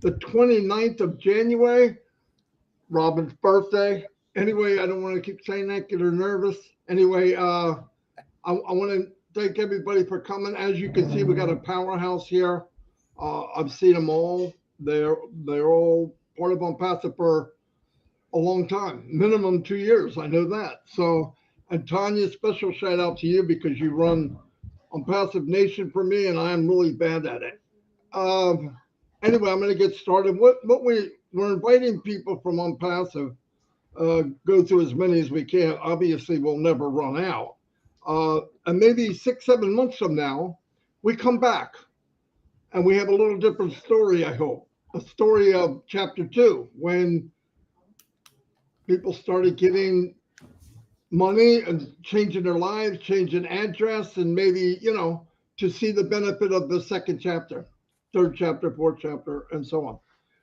the 29th of January, Robin's birthday. Anyway, I don't want to keep saying that, get her nervous. Anyway, I want to thank everybody for coming. As you can see, we got a powerhouse here. I've seen them all. They're all part of ONPASSIVE for a long time, minimum 2 years. I know that. So, and Tanya, special shout out to you because you run ONPASSIVE Nation for me, and I am really bad at it. Um, anyway, I'm going to get started. We're inviting people from ONPASSIVE. Go through as many as we can. Obviously, we'll never run out. And maybe 6, 7 months from now, we come back and we have a little different story, I hope. A story of chapter 2, when people started getting money and changing their lives, changing address, and maybe, to see the benefit of the second chapter, third chapter, fourth chapter, and so on.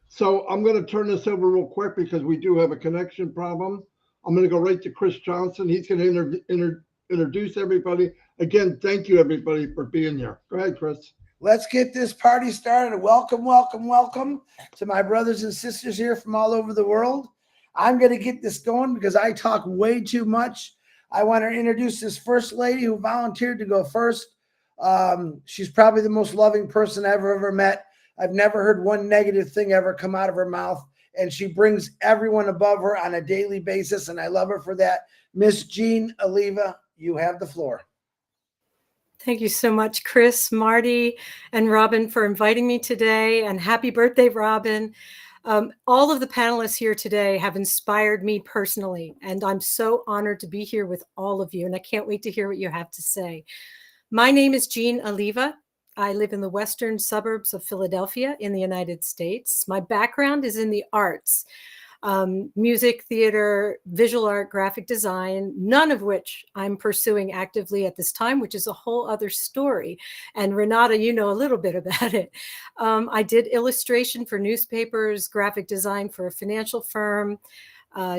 So I'm going to turn this over real quick because we do have a connection problem. I'm going to go right to Chris Johnson. He's going to introduce everybody. Again, thank you, everybody, for being here. Go ahead, Chris. Let's get this party started. Welcome, welcome, welcome to my brothers and sisters here from all over the world. I'm going to get this going because I talk way too much. I want to introduce this first lady who volunteered to go first. She's probably the most loving person I've ever met. I've never heard one negative thing ever come out of her mouth, and she brings everyone above her on a daily basis, and I love her for that. Miss Jean Oliva, you have the floor. Thank you so much, Chris, Marty, and Robin for inviting me today, and happy birthday, Robin. All of the panelists here today have inspired me personally, and I'm so honored to be here with all of you, and I can't wait to hear what you have to say. My name is Jean Oliva. I live in the western suburbs of Philadelphia in the United States. My background is in the arts, music, theater, visual art, graphic design, none of which I'm pursuing actively at this time, which is a whole other story. And Renata, you know a little bit about it. I did illustration for newspapers, graphic design for a financial firm,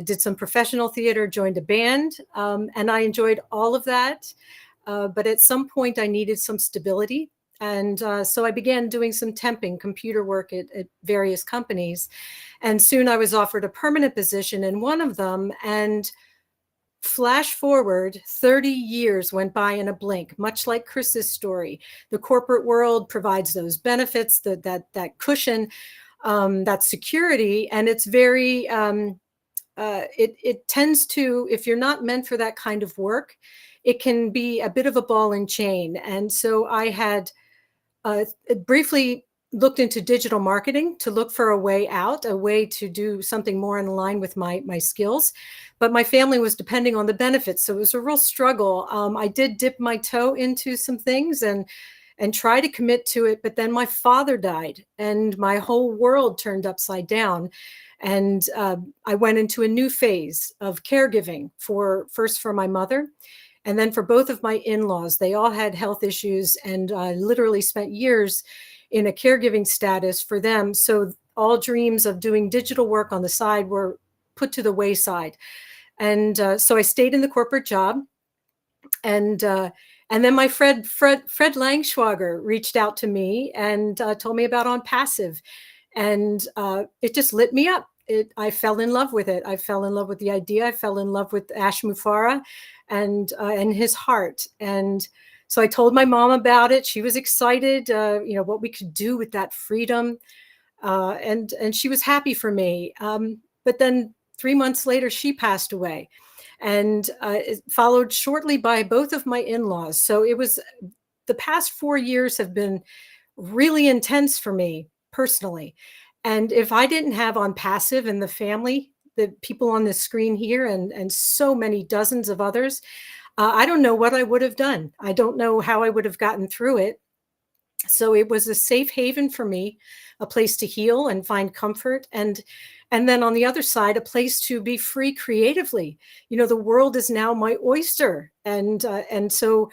did some professional theater, joined a band, and I enjoyed all of that. But at some point I needed some stability. And so I began doing some temping, computer work at various companies. And soon I was offered a permanent position in one of them. And flash forward, 30 years went by in a blink, much like Chris's story. The corporate world provides those benefits, that cushion, that security. And it's very, it tends to, if you're not meant for that kind of work, it can be a bit of a ball and chain. And so I had briefly looked into digital marketing to look for a way out, a way to do something more in line with my skills. But my family was depending on the benefits. So it was a real struggle. I did dip my toe into some things and try to commit to it. But then my father died and my whole world turned upside down. And I went into a new phase of caregiving first for my mother, and then for both of my in-laws. They all had health issues, and I literally spent years in a caregiving status for them. So all dreams of doing digital work on the side were put to the wayside. And so I stayed in the corporate job. And then my Fred Langschwager reached out to me and told me about ONPASSIVE. And it just lit me up. I fell in love with it. I fell in love with the idea. I fell in love with Ash Mufareh and his heart. And so I told my mom about it. She was excited, what we could do with that freedom. And she was happy for me. But then 3 months later, she passed away, and it followed shortly by both of my in-laws. So it was, the past 4 years have been really intense for me personally. And if I didn't have ONPASSIVE and the family, the people on the screen here, and so many dozens of others, I don't know what I would have done. I don't know how I would have gotten through it. So it was a safe haven for me, a place to heal and find comfort. And then on the other side, a place to be free creatively. The world is now my oyster. And so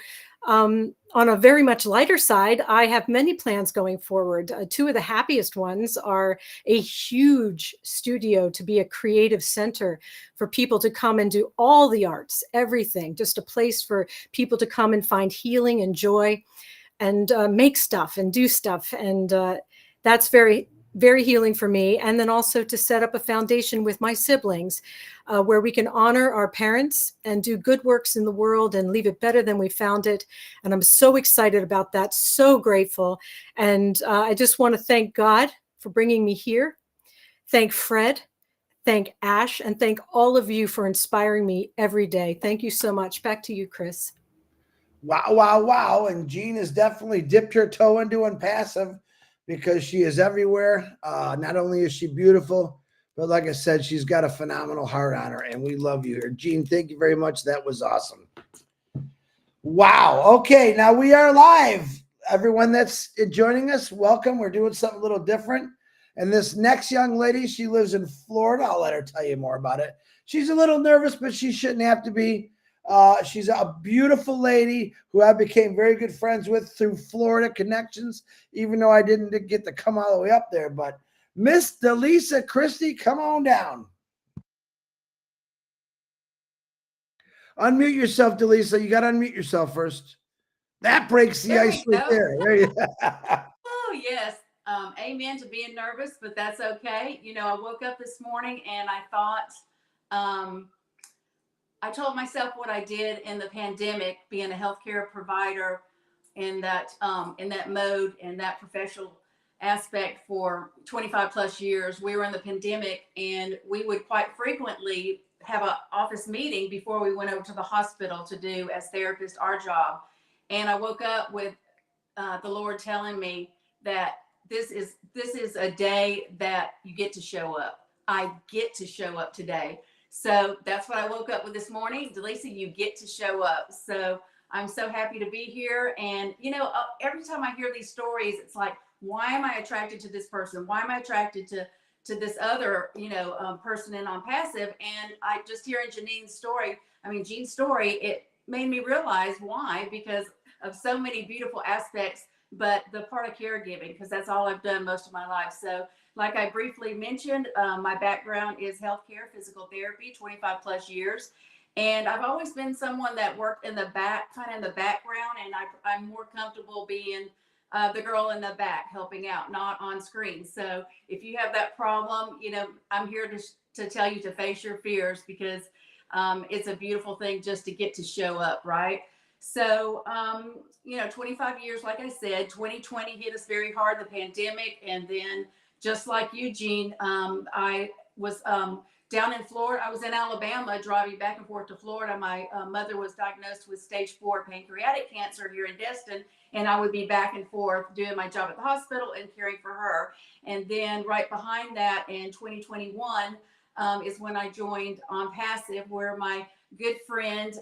on a very much lighter side, I have many plans going forward. Two of the happiest ones are a huge studio to be a creative center for people to come and do all the arts, everything, just a place for people to come and find healing and joy and make stuff and do stuff. And that's very very healing for me. And then also to set up a foundation with my siblings where we can honor our parents and do good works in the world and leave it better than we found it. And I'm so excited about that, so grateful. And I just want to thank God for bringing me here. Thank Fred, thank Ash, and thank all of you for inspiring me every day. Thank you so much. Back to you, Chris. Wow, wow, wow. And Jean has definitely dipped her toe into ONPASSIVE because she is everywhere. Not only is she beautiful, but like I said, she's got a phenomenal heart on her, and we love you here. Jean, thank you very much. That was awesome. Wow. Okay, now we are live. Everyone that's joining us, welcome. We're doing something a little different. And this next young lady, she lives in Florida. I'll let her tell you more about it. She's a little nervous, but she shouldn't have to be. She's a beautiful lady who I became very good friends with through Florida connections, even though I didn't get to come all the way up there. But Miss Delisa Christie, come on down. Unmute yourself, Delisa. You got to unmute yourself first. That breaks the ice right there. There you go. Oh, yes. Amen to being nervous, but that's okay. You know, I woke up this morning and I thought, I told myself what I did in the pandemic, being a healthcare provider in that mode, in that professional aspect for 25 plus years. We were in the pandemic and we would quite frequently have an office meeting before we went over to the hospital to do as therapists our job. And I woke up with the Lord telling me that this is a day that you get to show up. I get to show up today. So that's what I woke up with this morning. Delisa, you get to show up. So I'm so happy to be here. And, you know, every time I hear these stories, it's like, why am I attracted to this person? Why am I attracted to this other, person in ONPASSIVE? And I just hearing Jean's story, it made me realize why, because of so many beautiful aspects, but the part of caregiving, because that's all I've done most of my life. So like I briefly mentioned, my background is healthcare, physical therapy, 25 plus years. And I've always been someone that worked in the back, kind of in the background. And I'm more comfortable being the girl in the back, helping out, not on screen. So if you have that problem, I'm here to tell you to face your fears, because it's a beautiful thing just to get to show up, right? So, 25 years, like I said, 2020 hit us very hard, the pandemic. And then just like you, Jean, I was down in Florida. I was in Alabama driving back and forth to Florida. My mother was diagnosed with stage 4 pancreatic cancer here in Destin. And I would be back and forth doing my job at the hospital and caring for her. And then right behind that in 2021 is when I joined ONPASSIVE, where my good friend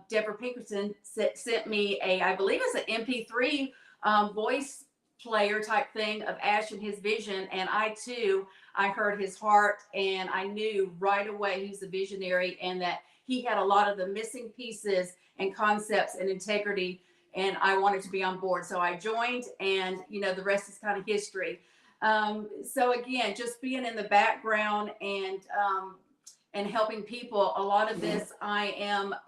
Deborah Pinkerton sent me I believe it's an MP3 voice player type thing of Ash and his vision. And I heard his heart, and I knew right away he's a visionary and that he had a lot of the missing pieces and concepts and integrity, and I wanted to be on board. So I joined, and the rest is kind of history. So again, just being in the background and helping people. A lot of this,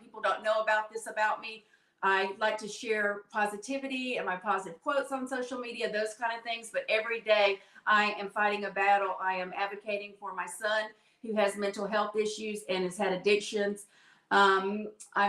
people don't know about this about me. I like to share positivity and my positive quotes on social media, those kind of things. But every day I am fighting a battle. I am advocating for my son who has mental health issues and has had addictions. I'm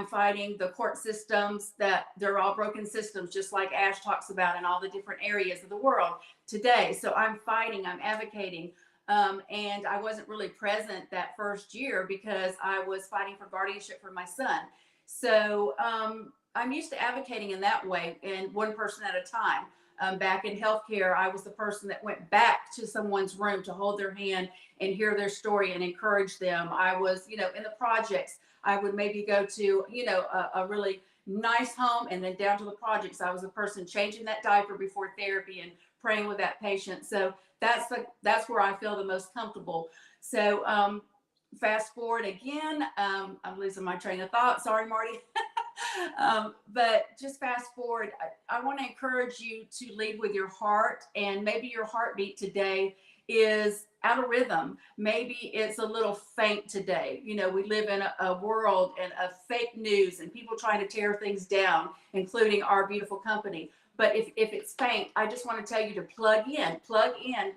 fighting the court systems, that they're all broken systems, just like Ash talks about in all the different areas of the world today. So I'm fighting, I'm advocating. And I wasn't really present that first year because I was fighting for guardianship for my son. So I'm used to advocating in that way, and one person at a time. Back in healthcare, I was the person that went back to someone's room to hold their hand and hear their story and encourage them. I was, in the projects, I would maybe go to, a really nice home, and then down to the projects, I was the person changing that diaper before therapy and praying with that patient. So that's where I feel the most comfortable. So fast forward again, I'm losing my train of thought. Sorry, Marty. But just fast forward, I want to encourage you to lead with your heart, and maybe your heartbeat today is out of rhythm. Maybe it's a little faint today. We live in a world of fake news and people trying to tear things down, including our beautiful company. But if it's faint, I just want to tell you to plug in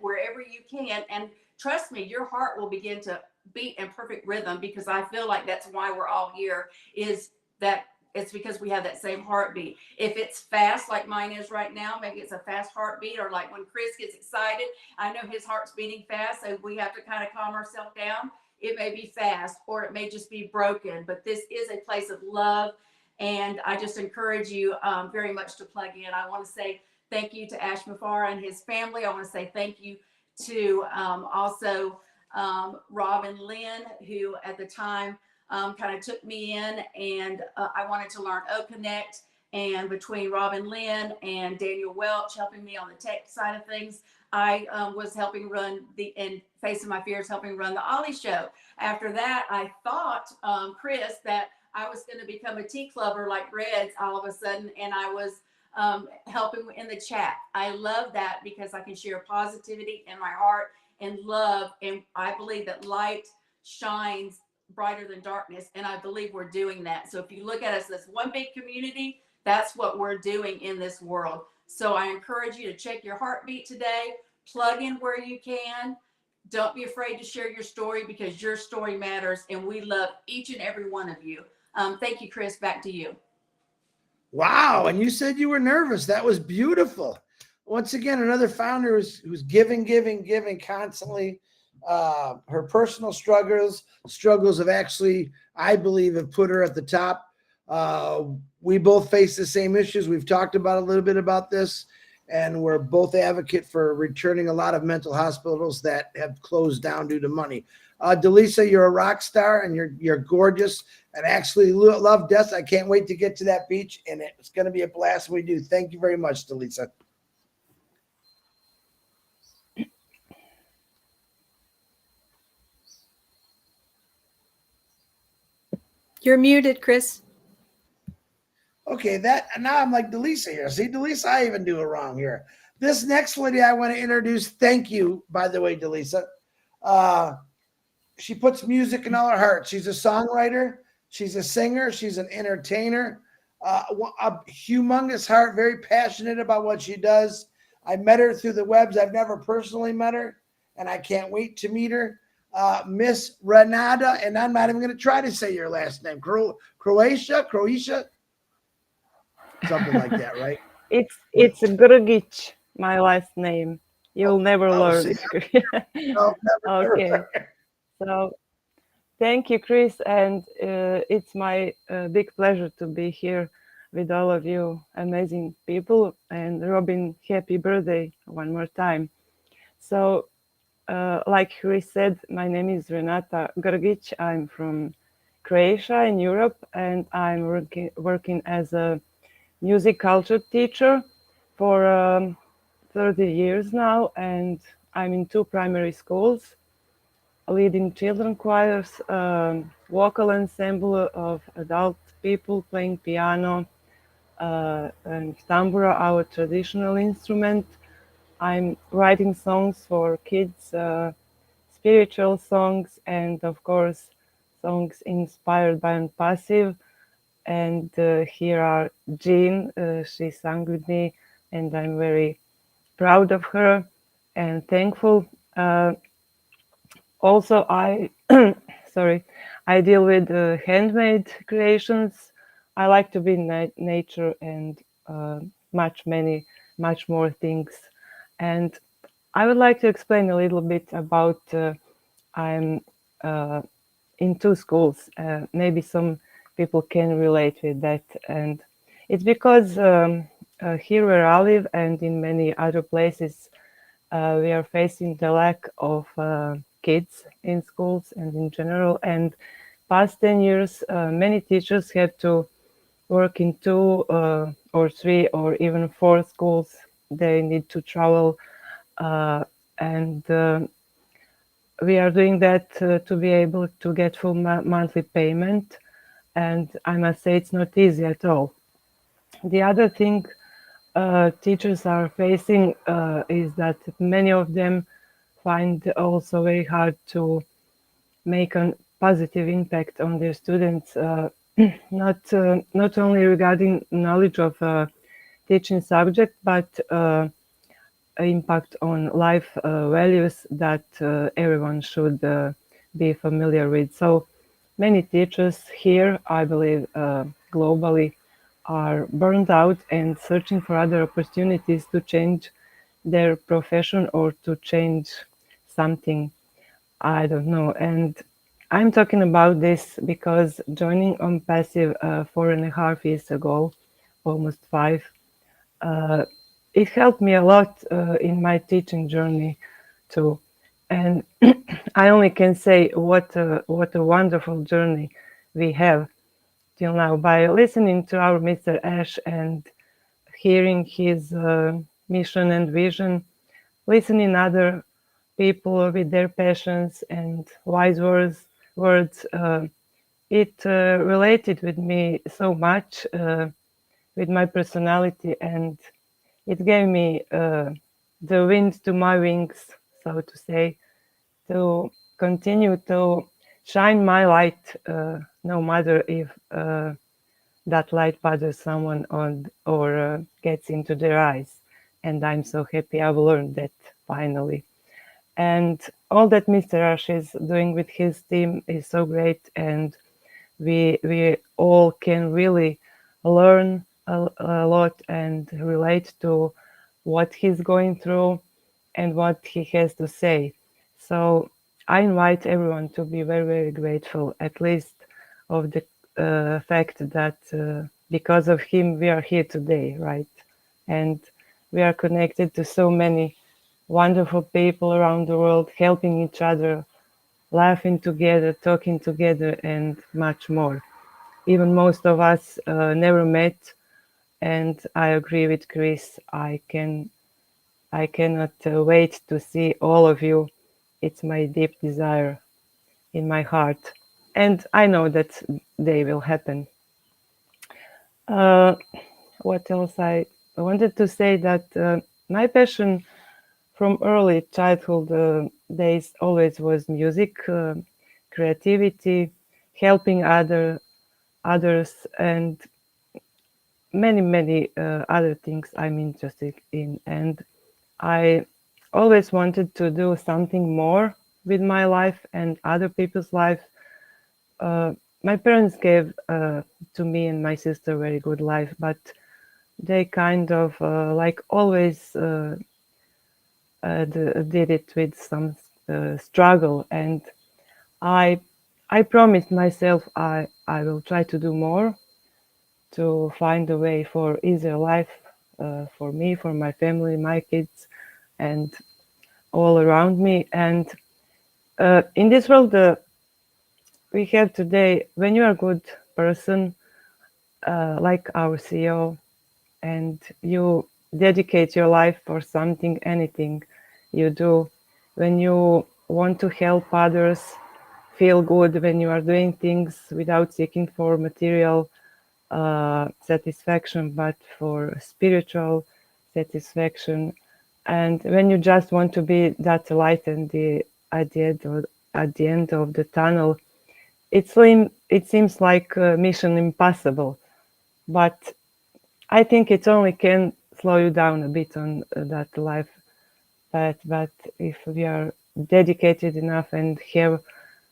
wherever you can. And trust me, your heart will begin to beat in perfect rhythm, because I feel like that's why we're all here, is that it's because we have that same heartbeat. If it's fast, like mine is right now, maybe it's a fast heartbeat, or like when Chris gets excited, I know his heart's beating fast, so we have to kind of calm ourselves down. It may be fast, or it may just be broken, but this is a place of love. And I just encourage you very much to plug in. I want to say thank you to Ash Mafara and his family. I want to say thank you to also Robin Lynn, who at the time kind of took me in, and I wanted to learn OConnect. And between Robin Lynn and Daniel Welch helping me on the tech side of things, I was helping run and Facing My Fears, helping run the Ollie Show. After that, I thought, Chris, that I was going to become a tea clubber like Reds all of a sudden, and I was helping in the chat. I love that because I can share positivity in my heart and love, and I believe that light shines brighter than darkness, and I believe we're doing that. So if you look at us as one big community, that's what we're doing in this world. So I encourage you to check your heartbeat today, plug in where you can. Don't be afraid to share your story, because your story matters, and we love each and every one of you. Thank you, Chris. Back to you. Wow. And you said you were nervous. That was beautiful. Once again, another founder who's giving constantly. Her personal struggles have actually, I believe, have put her at the top. We both face the same issues. We've talked about a little bit about this, and we're both advocate for returning a lot of mental hospitals that have closed down due to money. Delisa, you're a rock star, and you're gorgeous, and actually love Des. I can't wait to get to that beach, and it's going to be a blast when we do. Thank you very much, Delisa. You're muted, Chris. Okay, now I'm like Delisa here. See, Delisa, I even do it wrong here. This next lady I want to introduce, thank you, by the way, Delisa. She puts music in all her heart. She's a songwriter. She's a singer. She's an entertainer. A humongous heart, very passionate about what she does. I met her through the webs. I've never personally met her, and I can't wait to meet her. Miss Renata, and I'm not even going to try to say your last name. Croatia, something like that, right? It's Grgić, my last name. You'll never learn it. No, never. Okay. So thank you, Chris, and it's my big pleasure to be here with all of you amazing people. And Robin, happy birthday one more time. So like Chris said, my name is Renata Grgić. I'm from Croatia in Europe, and I'm working as a music culture teacher for 30 years now, and I'm in 2 primary schools, leading children choirs, vocal ensemble of adult people playing piano and tambura, our traditional instrument. I'm writing songs for kids, spiritual songs, and of course songs inspired by ONPASSIVE. And here are Jean, she sang with me, and I'm very proud of her and thankful. Also, I I deal with handmade creations. I like to be in nature and much more things. And I would like to explain a little bit about I'm in 2 schools. Maybe some people can relate with that, and it's because here where I live and in many other places we are facing the lack of kids in schools and in general. And past 10 years many teachers have to work in 2 or 3 or even 4 schools. They need to travel and we are doing that to be able to get full monthly payment. And I must say it's not easy at all. The other thing teachers are facing is that many of them find also very hard to make a positive impact on their students, not only regarding knowledge of teaching subject, but impact on life values that everyone should be familiar with. So many teachers here, I believe, globally, are burned out and searching for other opportunities to change their profession or to change something. I don't know. And I'm talking about this because joining ONPASSIVE 4.5 years ago, almost 5, it helped me a lot in my teaching journey too. And I only can say what a wonderful journey we have till now by listening to our Mr. Ash and hearing his mission and vision, listening other people with their passions and wise words. It related with me so much with my personality, and it gave me the wind to my wings, so to say, to continue to shine my light, no matter if that light bothers someone on or gets into their eyes. And I'm so happy I've learned that finally. And all that Mr. Ash is doing with his team is so great, and we all can really learn a lot and relate to what he's going through and what he has to say. So I invite everyone to be very, very grateful, at least of the fact that because of him we are here today, right? And we are connected to so many wonderful people around the world, helping each other, laughing together, talking together, and much more. Even most of us never met, and I agree with Chris. I cannot wait to see all of you. It's my deep desire in my heart, and I know that they will happen. What else I wanted to say that my passion from early childhood days always was music, creativity, helping others, and many other things I'm interested in. And I always wanted to do something more with my life and other people's life. My parents gave to me and my sister a very good life, but they kind of like always did it with some struggle. And I promised myself I will try to do more to find a way for easier life for me, for my family, my kids, and all around me. And in this world we have today, when you are a good person, like our CEO, and you dedicate your life for something, anything you do, when you want to help others feel good, when you are doing things without seeking for material satisfaction, but for spiritual satisfaction, and when you just want to be that light and at the end of the tunnel, it seems like mission impossible. But I think it only can slow you down a bit on that life path. But if we are dedicated enough and have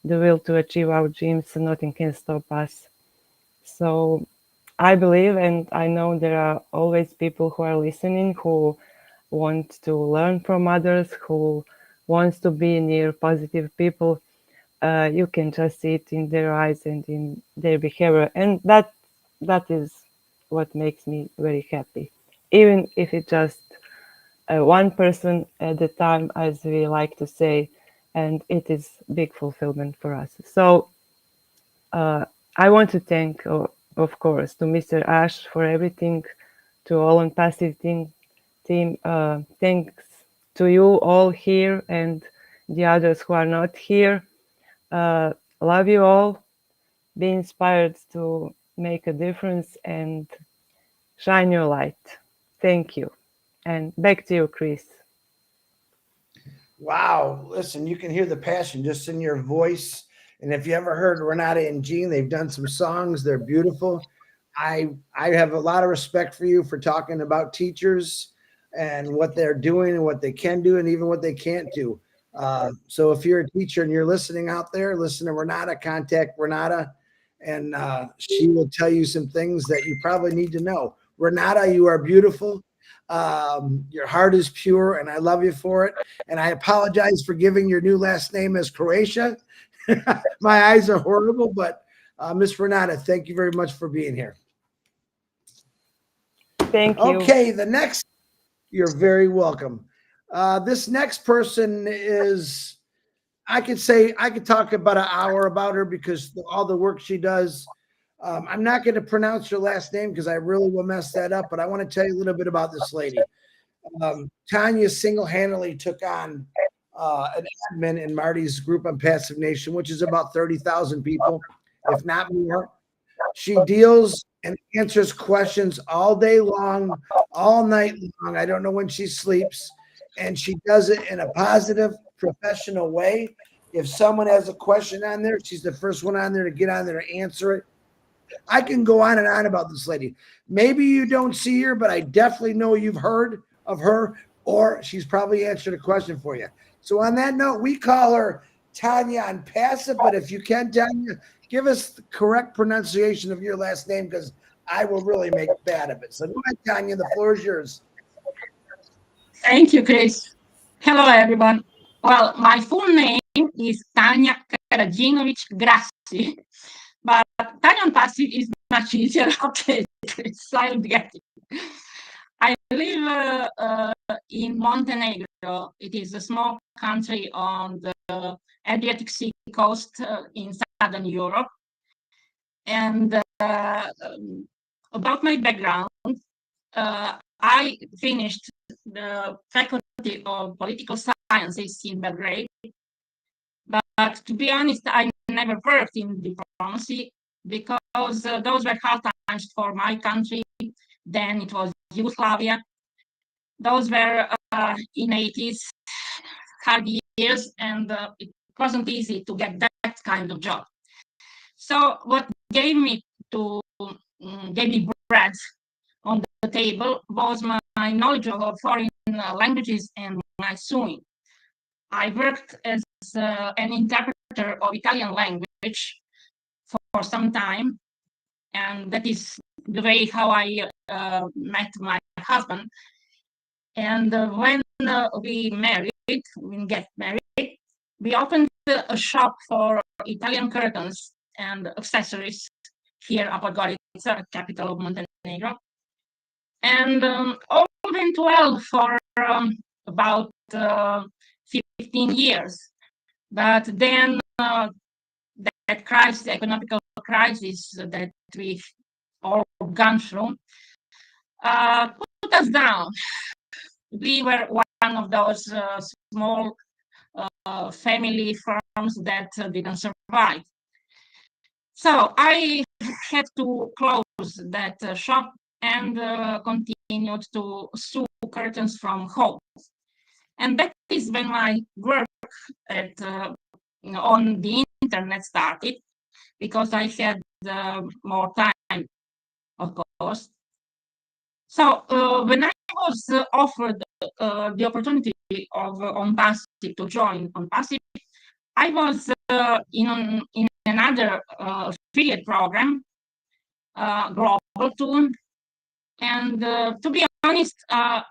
the will to achieve our dreams, nothing can stop us. So I believe, and I know there are always people who are listening who want to learn from others, who wants to be near positive people. You can just see it in their eyes and in their behavior, and that is what makes me very happy, even if it's just one person at a time, as we like to say, and it is big fulfillment for us. So I want to thank, of course, to Mr. Ash for everything, to all ONPASSIVE team. Thanks to you all here and the others who are not here. Love you all. Be inspired to make a difference and shine your light. Thank you. And back to you, Chris. Wow. Listen, you can hear the passion just in your voice. And if you ever heard Renata and Jean, they've done some songs. They're beautiful. I have a lot of respect for you for talking about teachers and what they're doing and what they can do and even what they can't do. So if you're a teacher and you're listening out there, listen to Renata, contact Renata, and she will tell you some things that you probably need to know. Renata, you are beautiful. Your heart is pure, and I love you for it. And I apologize for giving your new last name as Croatia. My eyes are horrible, but Miss Renata, thank you very much for being here. Thank you. Okay, the next, you're very welcome. This next person is, I could talk about an hour about her because all the work she does. I'm not going to pronounce her last name because I really will mess that up, but I want to tell you a little bit about this lady. Tanya single-handedly took on an admin in Marty's group on Passive Nation, which is about 30,000 people, if not more. She deals and answers questions all day long, all night long. I don't know when she sleeps. And she does it in a positive, professional way. If someone has a question on there, she's the first one on there to get on there to answer it. I can go on and on about this lady. Maybe you don't see her, but I definitely know you've heard of her, or she's probably answered a question for you. So on that note, we call her Tanya on Passive, but if you can, Tanya, give us the correct pronunciation of your last name because I will really make bad of it. So go ahead, Tanya, the floor is yours. Thank you, Chris. Hello, everyone. Well, my full name is Tanya Karadzinovic Grassi, but Tanya on Passive is much easier. Okay, Chris, I'll get it. I live in Montenegro. It is a small country on the Adriatic Sea coast in Southern Europe. And about my background, I finished the Faculty of Political Sciences in Belgrade. But to be honest, I never worked in diplomacy because those were hard times for my country. Then it was Yugoslavia. Those were in 80s, hard years, and it wasn't easy to get that kind of job. So what gave me bread on the table was my knowledge of foreign languages and my sewing. I worked as an interpreter of Italian language for some time, and that is the way how I met my husband. And when we get married, we opened a shop for Italian curtains and accessories here at Podgorica, capital of Montenegro. And all went well for about 15 years. But then that crisis, the economic crisis that we've all gone through, put us down. We were one of those small family firms that didn't survive. So I had to close that shop and continued to sew curtains from home. And that is when my work on the internet started, because I had more time, of course. So when I was offered the opportunity of ONPASSIVE to join ONPASSIVE, I was in another affiliate program, Global Tool, and to be honest, I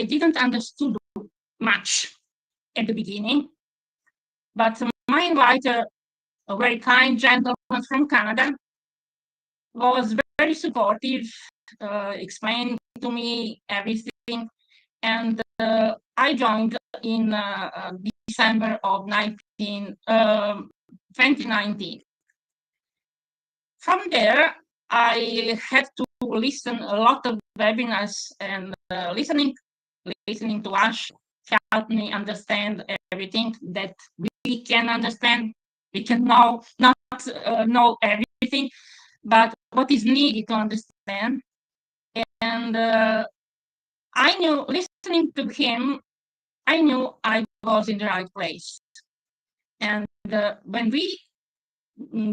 didn't understood much at the beginning, but my inviter, a very kind gentleman from Canada, was very supportive, explained to me everything, and I joined in December of 2019. From there, I had to listen a lot of webinars, and listening to Ash helped me understand everything that we can understand. We can not know everything, but what is needed to understand. And I knew, listening to him, I knew I was in the right place. And when we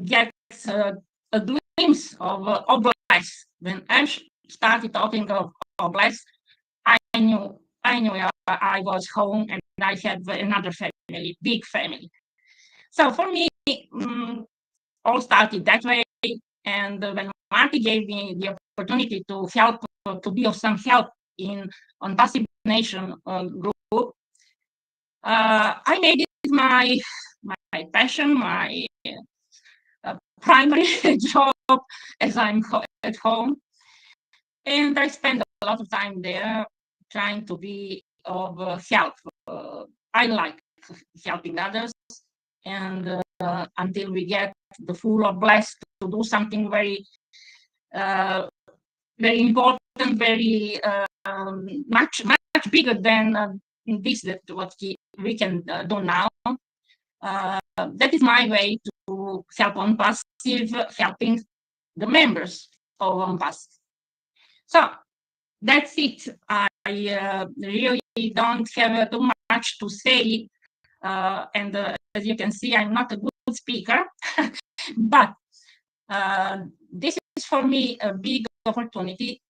get a glimpse of black bless. When I started talking of bless, I knew I was home and I had another family, big family. So for me, all started that way. And when Marty gave me the opportunity to help, to be of some help in ONPASSIVE Nation group, I made it my passion, my primary job as I'm at home. And I spend a lot of time there trying to be of help. I like helping others, and until we get the full of blessed to do something very, very important, very much bigger than this that what we can do now. That is my way to help ONPASSIVE, helping the members of ONPASSIVE. So that's it. I really don't have too much to say. And as you can see, I'm not a good speaker, but this is for me a big opportunity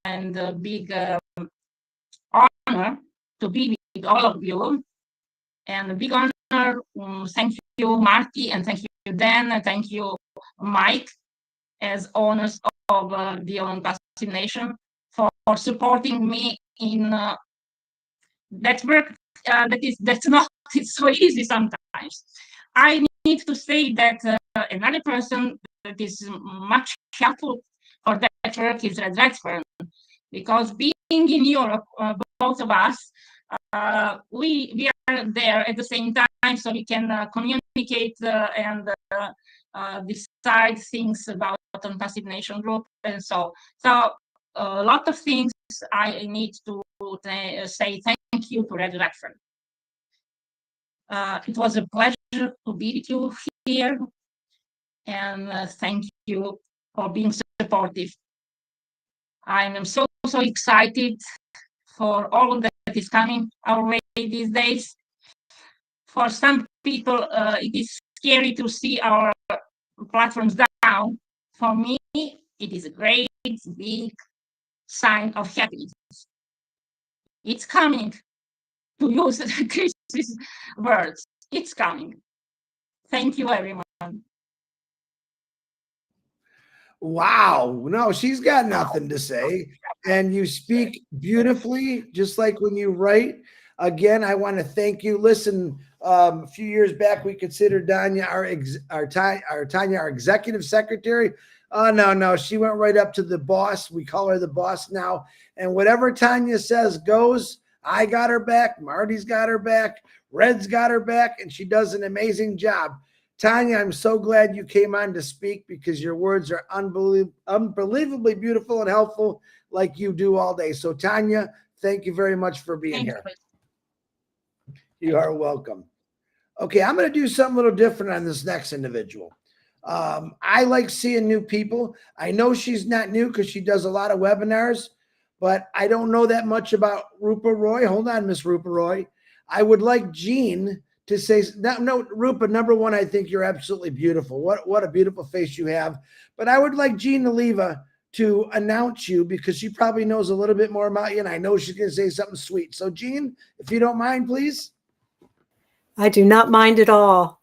and a big honor to be with all of you. And a big honor. Thank you, Marty, and thank you, Dan, and thank you, Mike, as owners of the ONPASSIVE Nation, for supporting me in that work that's not it's so easy sometimes. I need to say that another person that is much helpful for that work is Redfern, because being in Europe, both of us, we are there at the same time, so we can communicate and decide things about ONPASSIVE Nation group, and so a lot of things I need to say thank you to Redfern. It was a pleasure to be with you here, and thank you for being supportive. I am so excited for all that is coming our way these days. For some people, it is scary to see our platforms down. For me, it is a great, big sign of happiness. It's coming, to use Chris's words. It's coming. Thank you, everyone. Wow. No, she's got nothing to say. And you speak beautifully, just like when you write. Again, I want to thank you. Listen, a few years back, we considered Tanya our executive secretary. No, she went right up to the boss. We call her the boss now. And whatever Tanya says goes. I got her back. Marty's got her back. Red's got her back. And she does an amazing job. Tanya, I'm so glad you came on to speak, because your words are unbelievably beautiful and helpful, like you do all day. So Tanya, thank you very much for being here. You are welcome. Okay, I'm going to do something a little different on this next individual. I like seeing new people. I know she's not new because she does a lot of webinars, but I don't know that much about Rupa Roy. Hold on, Miss Rupa Roy. I would like Jean to say, no, Rupa, number one, I think you're absolutely beautiful. What a beautiful face you have. But I would like Jean Oliva to announce you, because she probably knows a little bit more about you, and I know she's going to say something sweet. So Jean, if you don't mind, please. I do not mind at all.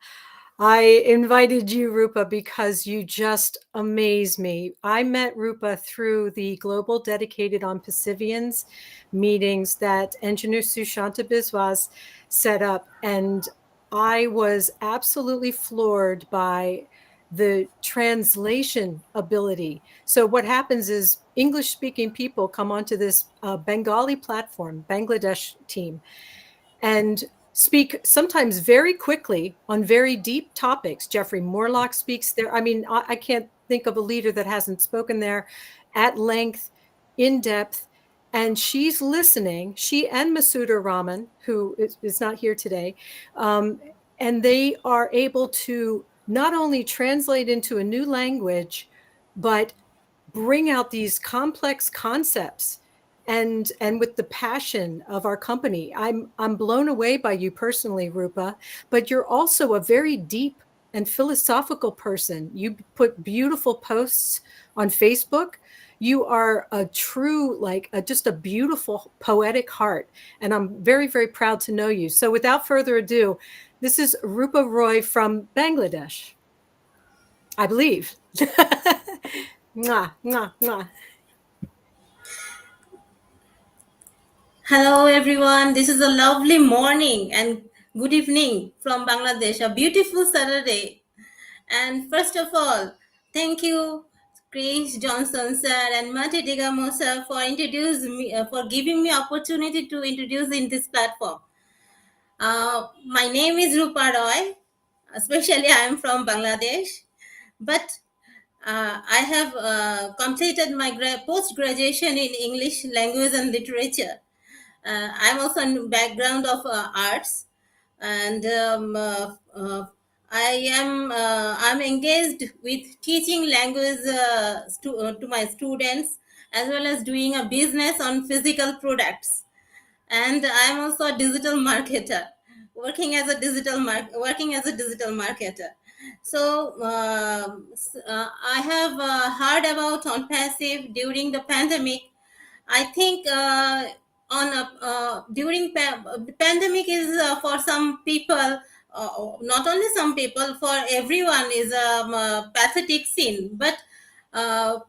I invited you, Rupa, because you just amaze me. I met Rupa through the Global Dedicated ONPASSIVians meetings that Engineer Sushanta Biswas set up, and I was absolutely floored by the translation ability. So what happens is English-speaking people come onto this Bengali platform, Bangladesh team, and speak sometimes very quickly on very deep topics. Jeffrey Morlock speaks there. I mean, I can't think of a leader that hasn't spoken there at length, in depth, and she's listening. She and Masuda Raman, who is not here today, and they are able to not only translate into a new language, but bring out these complex concepts. And with the passion of our company, I'm blown away by you personally, Rupa, but you're also a very deep and philosophical person. You put beautiful posts on Facebook. You are a true, just a beautiful poetic heart. And I'm very, very proud to know you. So without further ado, this is Rupa Roy from Bangladesh, I believe. Mwah, mwah, mwah. Hello everyone, this is a lovely morning and good evening from Bangladesh, a beautiful Saturday. And first of all, thank you Chris Johnson sir and Marty sir for introducing me, for giving me opportunity to introduce in this platform. My name is Rupa Roy, especially I am from Bangladesh, but I have completed my post-graduation in English language and literature. I'm also in background of arts, and I'm engaged with teaching language to my students, as well as doing a business on physical products. And I'm also a digital marketer, working as a digital marketer. So I have heard about ONPASSIVE during the pandemic. I think during the pandemic is for some people, not only some people, for everyone is a pathetic scene. But to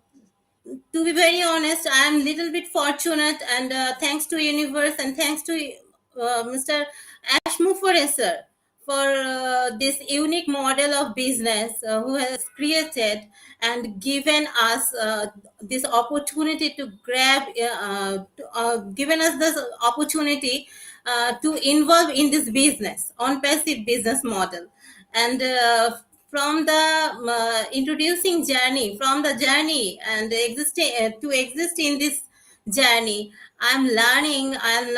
be very honest, I am little bit fortunate, and thanks to universe and thanks to Mr. Ashmufareser for this unique model of business who has created and given us this opportunity to given us this opportunity to involve in this business on passive business model. And from the introducing journey, from the journey and existing to exist in this journey, I'm learning and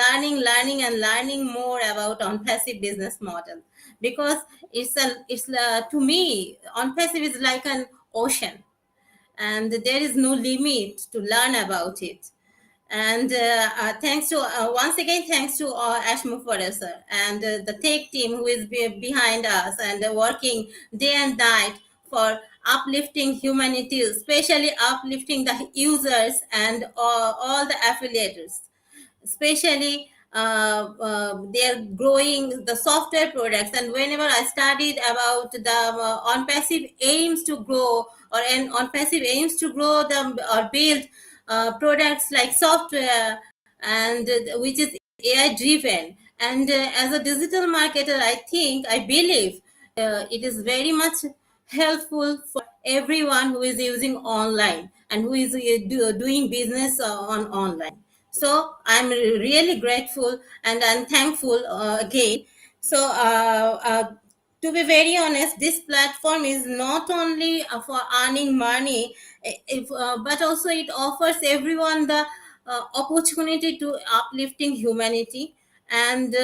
learning more about on passive business model, because to me on passive is like an ocean, and there is no limit to learn about it. And thanks to once again, thanks to Ashmu Foreser and the tech team who is behind us and working day and night for uplifting humanity, especially uplifting the users and all the affiliates, especially they are growing the software products. And whenever I studied about the ONPASSIVE aims to grow, ONPASSIVE aims to grow them or build products like software, and which is AI driven. And as a digital marketer, I believe it is very much helpful for everyone who is using online and who is doing business on online. So I'm really grateful and I'm thankful again. So to be very honest, this platform is not only for earning money, but also it offers everyone the opportunity to uplifting humanity and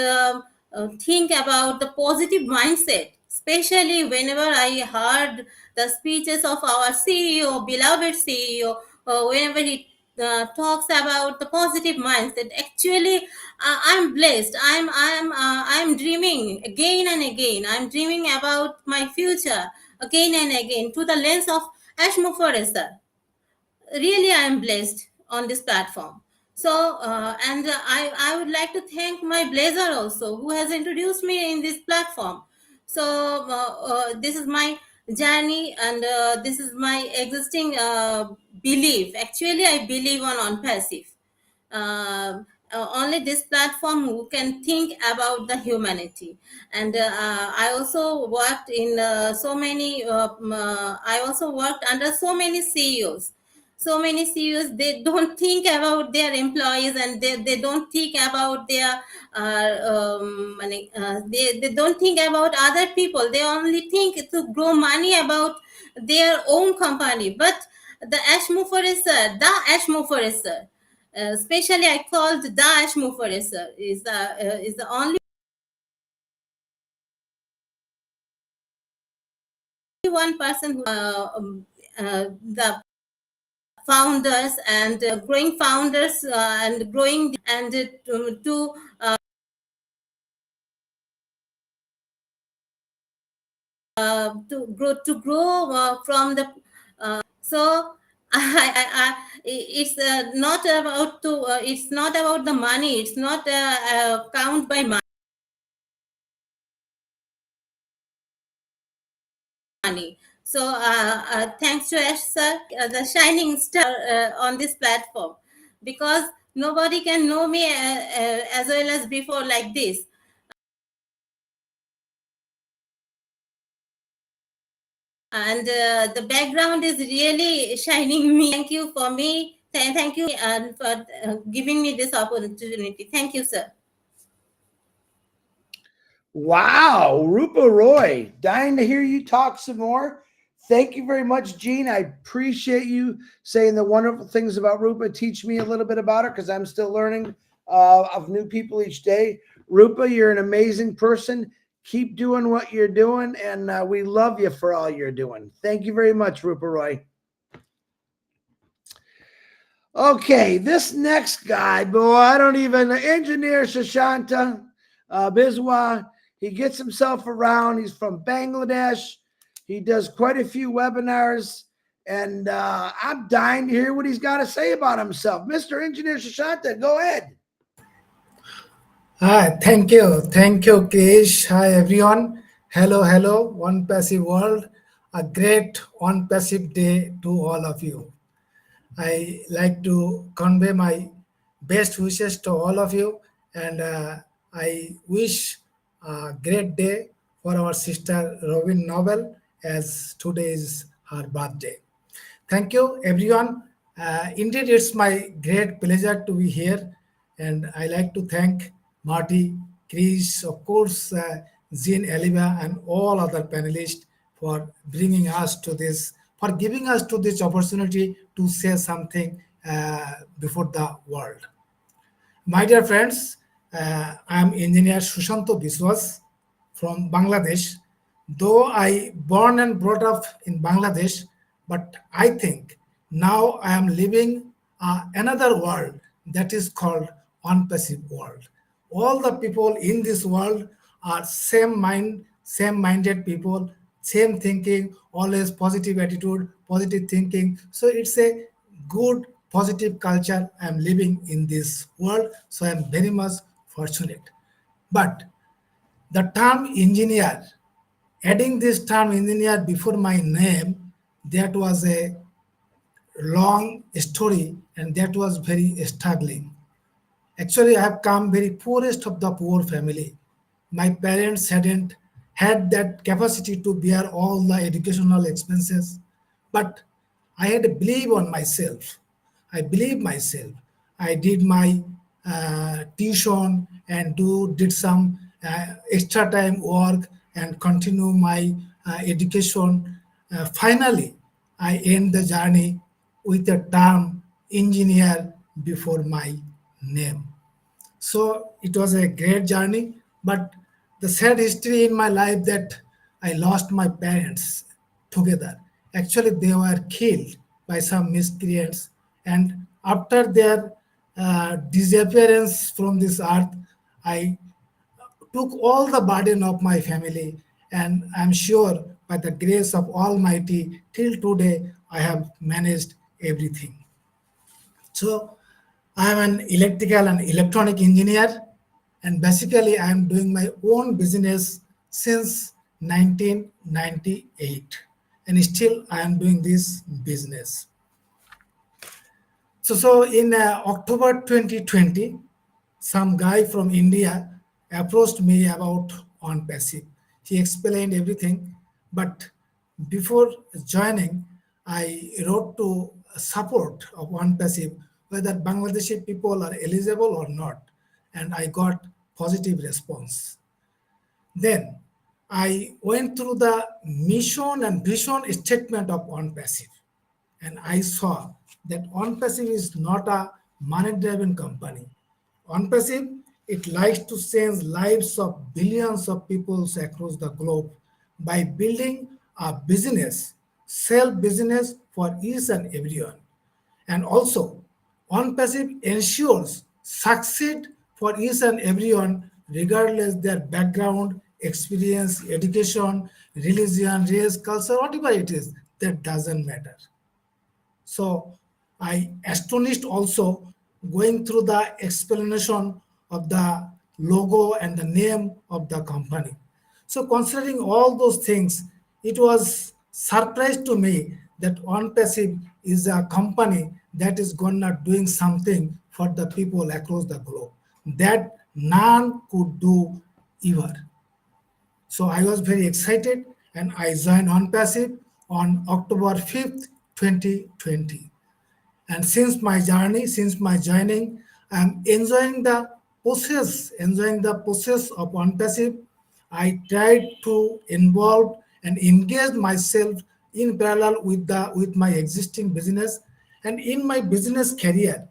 think about the positive mindset. Especially whenever I heard the speeches of our CEO, beloved CEO, whenever he talks about the positive mindset. Actually, I'm blessed. I'm dreaming again and again. I'm dreaming about my future again and again through the lens of Ashmu Forrester. Really, I am blessed on this platform. So and I would like to thank my blazer also, who has introduced me in this platform. So this is my journey, and this is my existing belief. Actually, I believe on passive. Only this platform who can think about the humanity. And I also worked in I also worked under so many CEOs. So many CEOs, they don't think about their employees, and they don't think about their they don't think about other people. They only think to grow money about their own company. But the Ash Mufareser, especially I called the Ash Mufareser, is the only one person who the founders and growing founders and growing and to from the so it's not about to it's not about the money, it's not count by money. So thanks to Ash sir, the shining star on this platform, because nobody can know me as well as before like this. And the background is really shining me. Thank you for me. Thank you for giving me this opportunity. Thank you, sir. Wow, Rupa Roy, dying to hear you talk some more. Thank you very much, Gene. I appreciate you saying the wonderful things about Rupa. Teach me a little bit about her, because I'm still learning of new people each day. Rupa, you're an amazing person. Keep doing what you're doing, and we love you for all you're doing. Thank you very much, Rupa Roy. Okay, this next guy, boy, I don't even, engineer Shashanta Biswa. He gets himself around. He's from Bangladesh. He does quite a few webinars, and I'm dying to hear what he's got to say about himself. Mr. Engineer Shashanta, go ahead. Hi, thank you, Krish. Hi, everyone. Hello, ONPASSIVE world. A great ONPASSIVE day to all of you. I like to convey my best wishes to all of you, and I wish a great day for our sister Robin Noble, as today is her birthday. Thank you, everyone. Indeed, it's my great pleasure to be here, and I like to thank Marty, Chris, of course, Jean, Eliva, and all other panelists for bringing us to this, for giving us to this opportunity to say something before the world. My dear friends, I am Engineer Sushanto Biswas from Bangladesh. Though I born and brought up in Bangladesh, but I think now I am living another world that is called ONPASSIVE world. All the people in this world are same-minded people, same thinking, always positive attitude, positive thinking. So it's a good, positive culture I'm living in this world. So I'm very much fortunate. But the term engineer, adding this term engineer before my name, that was a long story, and that was very struggling. Actually, I have come very poorest of the poor family. My parents hadn't had that capacity to bear all the educational expenses, but I had to believe on myself. I believe myself. I did my tuition and did some extra time work and continue my education. Finally, I end the journey with the term engineer before my name. So it was a great journey, but the sad history in my life that I lost my parents together. Actually, they were killed by some miscreants, and after their disappearance from this earth, I took all the burden of my family, and I'm sure by the grace of Almighty, till today, I have managed everything. So I am an electrical and electronic engineer, and basically I am doing my own business since 1998, and still I am doing this business. So in October 2020, some guy from India approached me about ONPASSIVE. He explained everything, but before joining, I wrote to support of ONPASSIVE whether Bangladeshi people are eligible or not, and I got positive response. Then I went through the mission and vision statement of ONPASSIVE, and I saw that ONPASSIVE is not a money-driven company. ONPASSIVE, it likes to change lives of billions of people across the globe by building a business, self-business for each and everyone. And also, ONPASSIVE ensures succeed for each and everyone, regardless their background, experience, education, religion, race, culture, whatever it is, that doesn't matter. So I astonished also going through the explanation of the logo and the name of the company. So considering all those things, it was surprise to me that OnPassive is a company that is gonna doing something for the people across the globe that none could do ever. So I was very excited and I joined OnPassive on October 5th, 2020. And since my joining, I'm enjoying the process of OnPassive. I tried to involve and engage myself in parallel with my existing business and in my business career.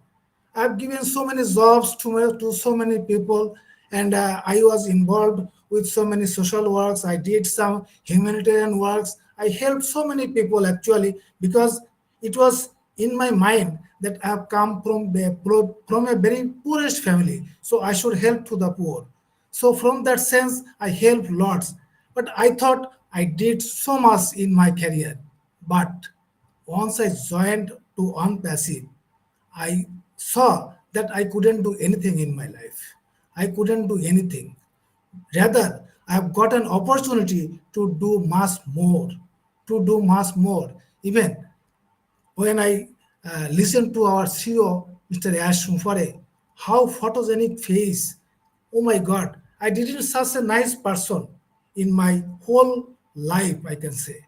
I've given so many jobs to so many people, and I was involved with so many social works. I did some humanitarian works. I helped so many people actually because it was in my mind that I have come from a very poorest family, so I should help to the poor. So from that sense, I helped lots. But I thought I did so much in my career. But once I joined to OnPassive, I saw that I couldn't do anything in my life. I couldn't do anything. Rather, I have got an opportunity to do much more, Even when I listened to our CEO, Mr. Ash Mufare, how photogenic face. Oh my God, I didn't such a nice person in my whole life, I can say.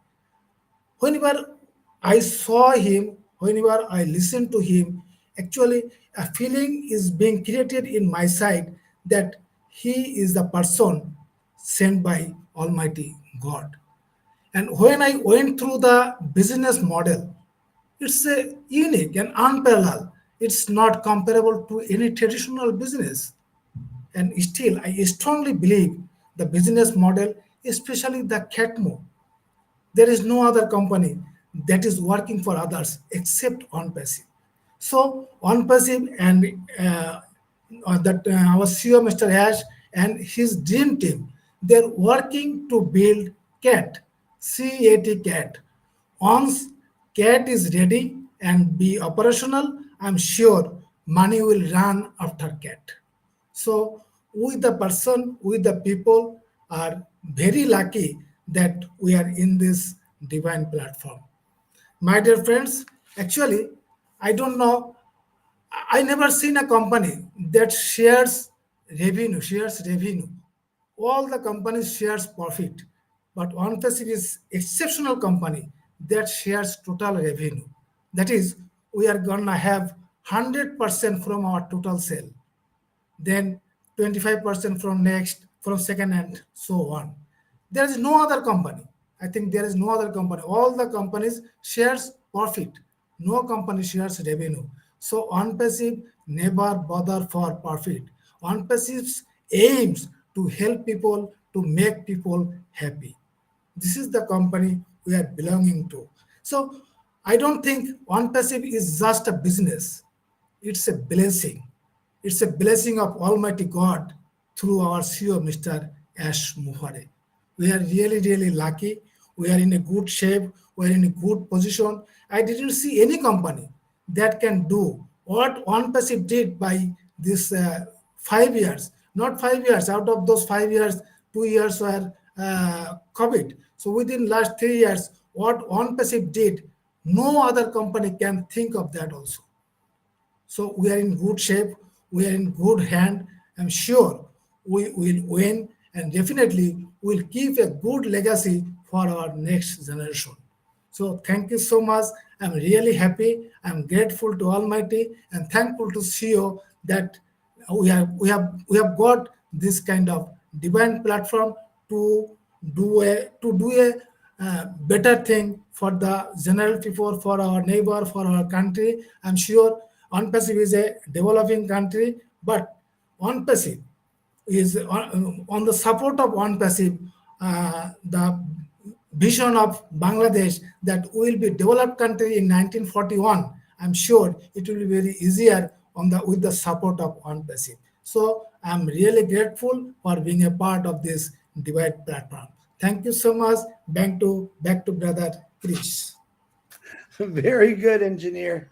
Whenever I saw him, whenever I listened to him, actually a feeling is being created in my side that he is the person sent by Almighty God. And when I went through the business model, it's a unique and unparalleled. It's not comparable to any traditional business. And still, I strongly believe the business model, especially the CATMO, there is no other company that is working for others except OnPassive. So OnPassive and that our CEO, Mr. Ash, and his dream team, they're working to build CAT, CAT CAT. Once CAT is ready and be operational, I'm sure money will run after CAT. So with the people are very lucky that we are in this divine platform. My dear friends, actually, I don't know, I never seen a company that shares revenue. All the companies shares profit, but OnPassive is exceptional company that shares total revenue. That is, we are gonna have 100% from our total sale, then 25% from next, from second, and so on. There is no other company. I think there is no other company. All the companies shares profit. No company shares revenue. So OnPassive never bother for profit. OnPassive aims to help people, to make people happy. This is the company we are belonging to. So I don't think OnPassive is just a business. It's a blessing. It's a blessing of Almighty God through our CEO, Mr. Ash Muhare. We are really, really lucky. We are in a good shape. We are in a good position. I didn't see any company that can do what OnPassive did by this 5 years. Not 5 years. Out of those 5 years, 2 years were COVID. So within last 3 years, what OnPassive did, no other company can think of that also. So we are in good shape, we are in good hand. I'm sure we will win and definitely will keep a good legacy for our next generation. So thank you so much. I'm really happy. I'm grateful to Almighty and thankful to CEO that we have got this kind of divine platform to do a better thing for the general people, for our neighbor, for our country. I'm sure OnPassive is a developing country, but OnPassive is on the support of OnPassive, the vision of Bangladesh that will be developed country in 1941. I'm sure it will be very easier with the support of OnPassive. So I'm really grateful for being a part of this divide platform. Thank you so much. Back to brother Chris. Very good, engineer.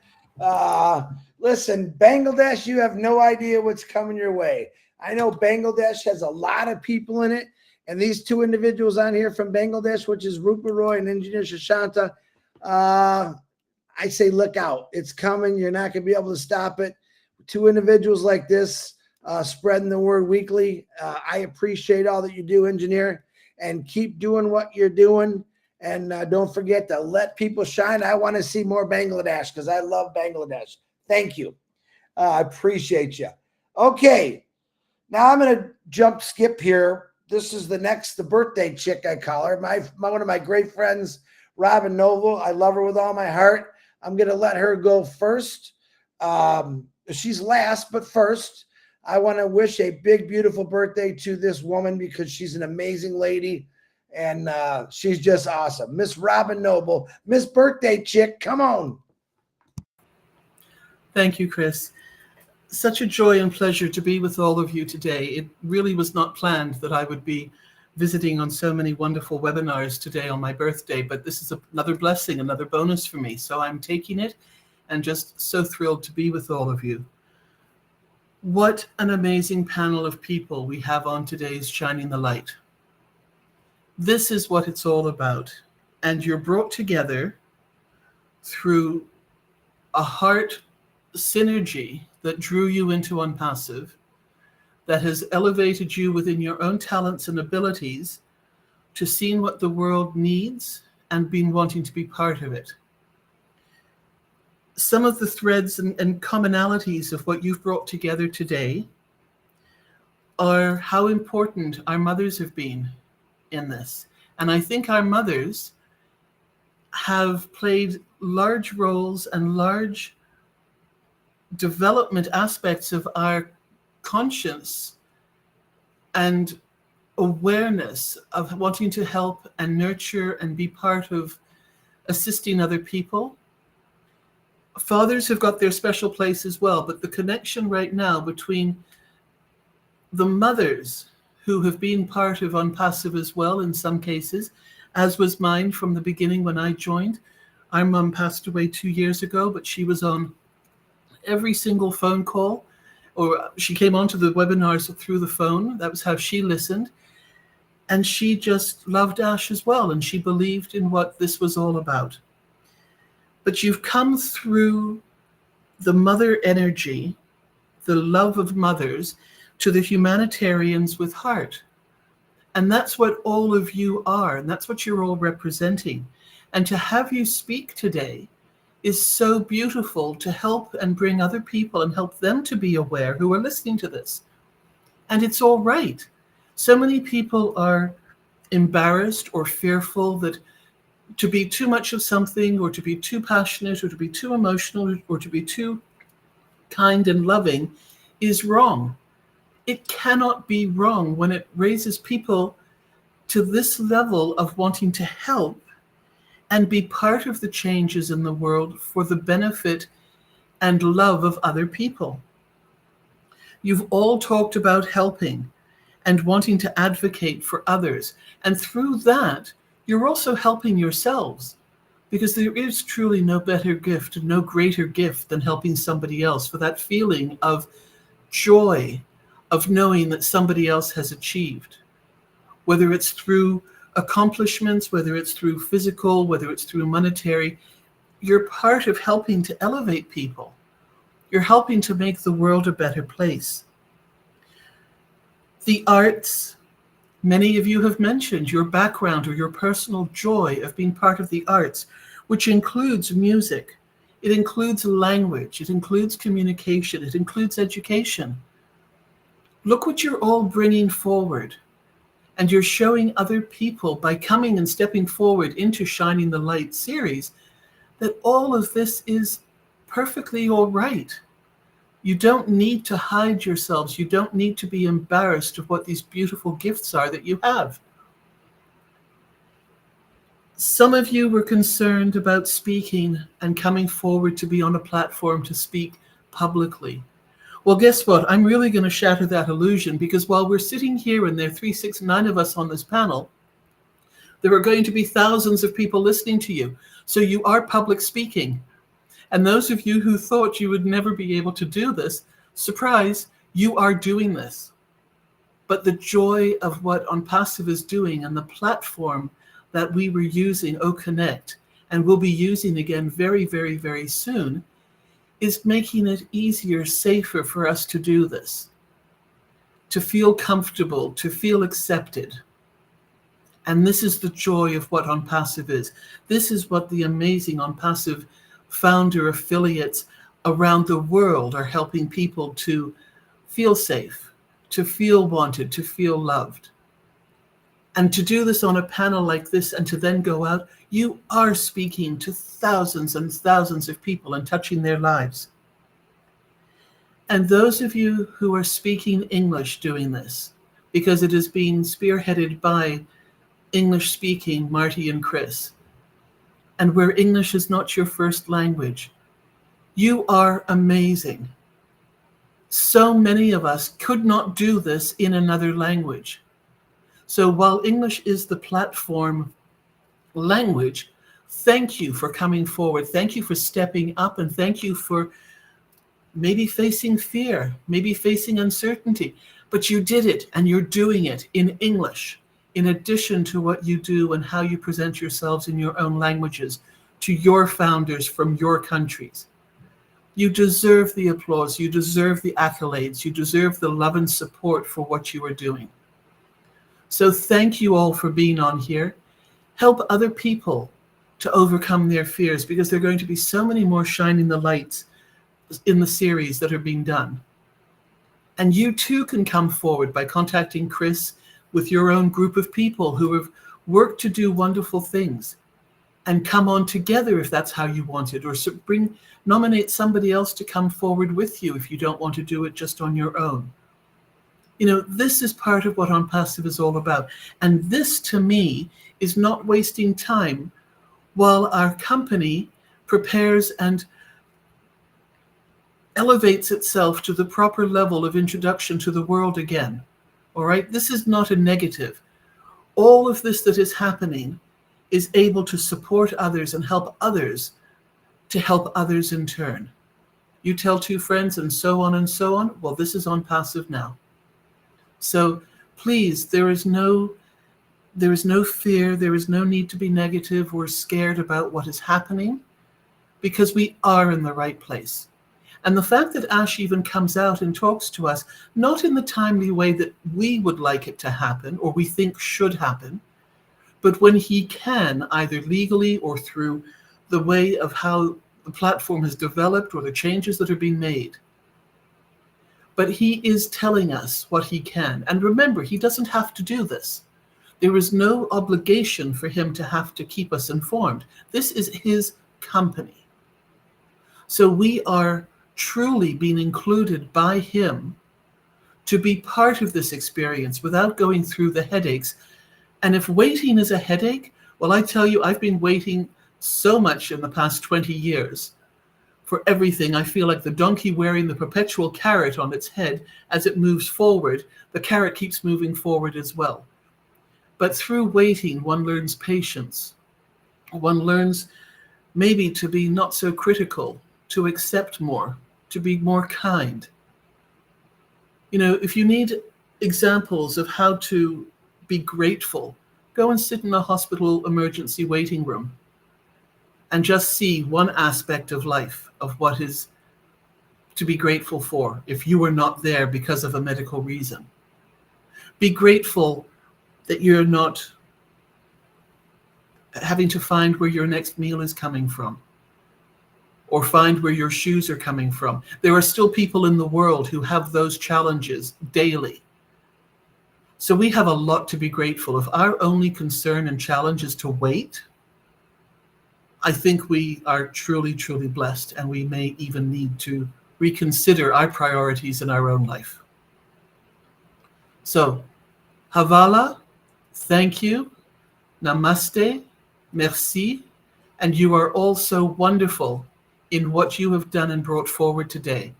Listen, Bangladesh, you have no idea what's coming your way. I know Bangladesh has a lot of people in it, and these two individuals on here from Bangladesh, which is Rupa Roy and Engineer Shashanta, I say look out. It's coming. You're not going to be able to stop it. Two individuals like this spreading the word weekly. I appreciate all that you do, engineer, and keep doing what you're doing. And don't forget to let people shine. I want to see more Bangladesh because I love Bangladesh. Thank you. I appreciate you. Okay. Now I'm going to skip here. This is the birthday chick, I call her. One of my great friends, Robin Noble. I love her with all my heart. I'm going to let her go first. She's last, but first, I want to wish a big, beautiful birthday to this woman because she's an amazing lady and she's just awesome. Miss Robin Noble, Miss Birthday Chick, come on. Thank you, Chris. Such a joy and pleasure to be with all of you today. It really was not planned that I would be visiting on so many wonderful webinars today on my birthday, but this is another blessing, another bonus for me. So I'm taking it and just so thrilled to be with all of you. What an amazing panel of people we have on today's Shining the Light. This is what it's all about. And you're brought together through a heart synergy that drew you into ONPASSIVE, that has elevated you within your own talents and abilities to seeing what the world needs and being wanting to be part of it. Some of the threads and commonalities of what you've brought together today are how important our mothers have been in this. And I think our mothers have played large roles and large development aspects of our conscience and awareness of wanting to help and nurture and be part of assisting other people. Fathers have got their special place as well, but the connection right now between the mothers who have been part of ONPASSIVE as well in some cases, as was mine from the beginning when I joined. Our mum passed away 2 years ago, but she was on every single phone call, or she came onto the webinars through the phone. That was how she listened. And she just loved Ash as well, and she believed in what this was all about. But you've come through the mother energy, the love of mothers, to the humanitarians with heart. And that's what all of you are, and that's what you're all representing. And to have you speak today is so beautiful, to help and bring other people and help them to be aware who are listening to this. And it's all right. So many people are embarrassed or fearful that to be too much of something, or to be too passionate, or to be too emotional, or to be too kind and loving is wrong. It cannot be wrong when it raises people to this level of wanting to help and be part of the changes in the world for the benefit and love of other people. You've all talked about helping and wanting to advocate for others. And through that, you're also helping yourselves, because there is truly no better gift and no greater gift than helping somebody else, for that feeling of joy of knowing that somebody else has achieved, whether it's through accomplishments, whether it's through physical, whether it's through monetary. You're part of helping to elevate people. You're helping to make the world a better place. The arts, many of you have mentioned your background or your personal joy of being part of the arts, which includes music, it includes language, it includes communication, it includes education. Look what you're all bringing forward. And you're showing other people by coming and stepping forward into Shining the Light series that all of this is perfectly all right. You don't need to hide yourselves. You don't need to be embarrassed of what these beautiful gifts are that you have. Some of you were concerned about speaking and coming forward to be on a platform to speak publicly. Well, guess what? I'm really going to shatter that illusion, because while we're sitting here and there are 369 of us on this panel, there are going to be thousands of people listening to you. So you are public speaking. And those of you who thought you would never be able to do this, surprise, you are doing this. But the joy of what ONPASSIVE is doing and the platform that we were using, OConnect, and will be using again very, very, very soon, is making it easier, safer for us to do this, to feel comfortable, to feel accepted. And this is the joy of what ONPASSIVE is. This is what the amazing ONPASSIVE founder affiliates around the world are helping people to feel safe, to feel wanted, to feel loved. And to do this on a panel like this and to then go out, you are speaking to thousands and thousands of people and touching their lives. And those of you who are speaking English doing this, because it is being spearheaded by English-speaking Marty and Chris, and where English is not your first language, you are amazing. So many of us could not do this in another language. So while English is the platform language, thank you for coming forward. Thank you for stepping up, and thank you for maybe facing fear, maybe facing uncertainty, but you did it and you're doing it in English, in addition to what you do and how you present yourselves in your own languages to your founders from your countries. You deserve the applause, you deserve the accolades, you deserve the love and support for what you are doing. So thank you all for being on here. Help other people to overcome their fears, because there are going to be so many more shining the lights in the series that are being done. And you too can come forward by contacting Chris with your own group of people who have worked to do wonderful things, and come on together if that's how you want it, or nominate somebody else to come forward with you if you don't want to do it just on your own. You know, this is part of what ONPASSIVE is all about. And this, to me, is not wasting time while our company prepares and elevates itself to the proper level of introduction to the world again. All right? This is not a negative. All of this that is happening is able to support others and help others to help others in turn. You tell two friends and so on and so on. Well, this is ONPASSIVE now. So please, there is no fear, there is no need to be negative or scared about what is happening, because we are in the right place. And the fact that Ash even comes out and talks to us, not in the timely way that we would like it to happen or we think should happen, but when he can, either legally or through the way of how the platform has developed or the changes that are being made. But he is telling us what he can. And remember, he doesn't have to do this. There is no obligation for him to have to keep us informed. This is his company. So we are truly being included by him to be part of this experience without going through the headaches. And if waiting is a headache, well, I tell you, I've been waiting so much in the past 20 years for everything. I feel like the donkey wearing the perpetual carrot on its head. As it moves forward, the carrot keeps moving forward as well. But through waiting, one learns patience. One learns maybe to be not so critical, to accept more, to be more kind. You know, if you need examples of how to be grateful, go and sit in a hospital emergency waiting room and just see one aspect of life, of what is to be grateful for if you were not there because of a medical reason. Be grateful that you're not having to find where your next meal is coming from, or find where your shoes are coming from. There are still people in the world who have those challenges daily. So we have a lot to be grateful. If our only concern and challenge is to wait, I think we are truly, truly blessed, and we may even need to reconsider our priorities in our own life. So, Havala, thank you, namaste, merci, and you are all so wonderful in what you have done and brought forward today.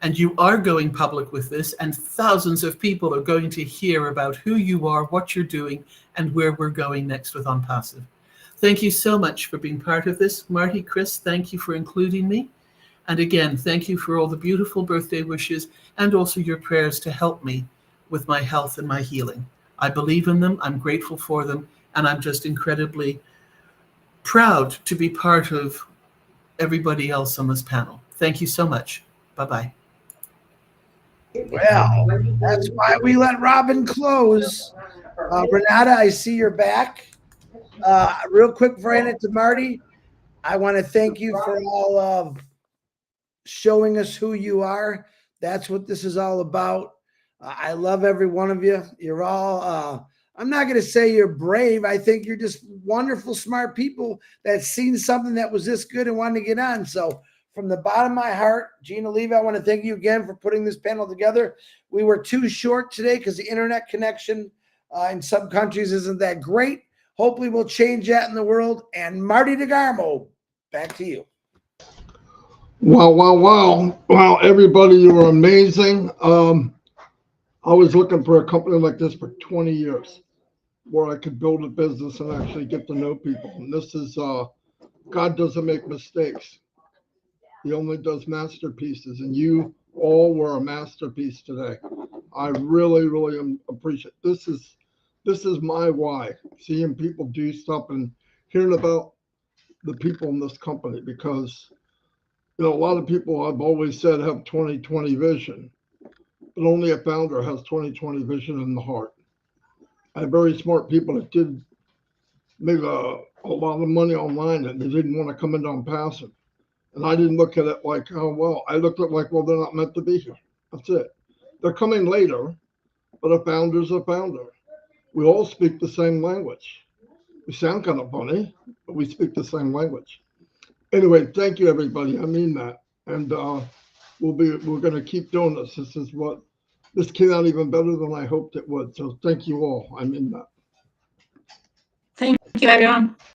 And you are going public with this, and thousands of people are going to hear about who you are, what you're doing, and where we're going next with ONPASSIVE. Thank you so much for being part of this. Marty, Chris, thank you for including me. And again, thank you for all the beautiful birthday wishes and also your prayers to help me with my health and my healing. I believe in them, I'm grateful for them, and I'm just incredibly proud to be part of everybody else on this panel. Thank you so much. Bye-bye. Well, that's why we let Robin close. Renata, I see you're back. Real quick before I hand it to Marty, I want to thank you for all of showing us who you are. That's what this is all about. I love every one of you. You're all, I'm not going to say you're brave. I think you're just wonderful, smart people that seen something that was this good and wanted to get on. So from the bottom of my heart, Gina Levy, I want to thank you again for putting this panel together. We were too short today because the internet connection in some countries isn't that great. Hopefully we'll change that in the world. And Marty DeGarmo, back to you. Wow, wow, wow. Wow, everybody, you were amazing. I was looking for a company like this for 20 years where I could build a business and actually get to know people. And this is, God doesn't make mistakes. He only does masterpieces, and you all were a masterpiece today. I really, really appreciate it. This is my why, seeing people do stuff and hearing about the people in this company, because you know, a lot of people, I've always said, have 20/20 vision, but only a founder has 20/20 vision in the heart. I have very smart people that did make a lot of money online, and they didn't want to come into ONPASSIVE. And I didn't look at it like, oh, well, I looked at it like, well, they're not meant to be here. That's it. They're coming later, but a founder's a founder. We all speak the same language. We sound kind of funny, but we speak the same language. Anyway, thank you, everybody. I mean that. And we're going to keep doing this. This came out even better than I hoped it would. So thank you all. I mean that. Thank you, everyone.